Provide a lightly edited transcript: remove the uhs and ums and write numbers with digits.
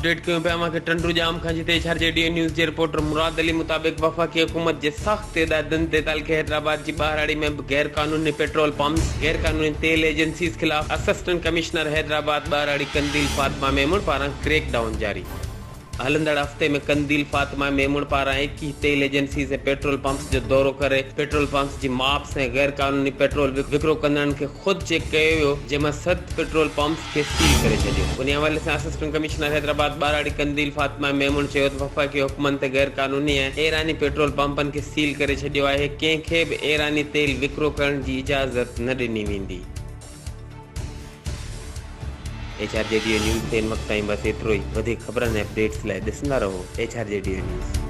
Update कयूं पिया मांखे टंडू जाम खां जिते एचआरजेडी न्यूज़ जे रिपोर्टर मुराद अली मुताबिक वफ़ाक़ी हुकूमत जे सख़्त हिदायतुनि ते तालुके हैदराबाद जी ॿाराड़ी में गैर कानूनी पेट्रोल पंप्स गैर कानूनी तेल एजेंसीज़ खिलाफ़ असिस्टेंट कमिश्नर हैदराबाद ॿाराड़ी कंदील फातिमा मेमून पारां क्रैक डाउन जारी। हलंदड़ हफ़्ते में कंदील फातिमा मेमून पारां 21 तेल एजेंसीज़ ऐं पेट्रोल पंप्स जो दौरो करे पेट्रोल पंप्स जी माप्स ऐं गैर कानूनी पेट्रोल विकिरो कंदड़नि खे ख़ुदि चेक कयो वियो, जंहिंमां 7 पेट्रोल पंप्स खे सील करे छॾियो। उन हवाले सां असिस्टेंट कमिश्नर हैदराबाद ॿाराड़ी कंदील फातिमा मेमून चयो त वफ़ाक़ी हुकूमत ते गैर कानूनी ऐं ईरानी पेट्रोल पंपनि खे सील करे छॾियो आहे। कंहिंखे बि ईरानी तेल विकिरो करण जी इजाज़त न ॾिनी वेंदी। एचआरजेडी न्यूज़ ते इन वक़्त ताईं बस एतिरो ई। वधीक ख़बरनि ऐं अपडेट्स लाइ ॾिसंदा रहो एचआरजेडी न्यूज़।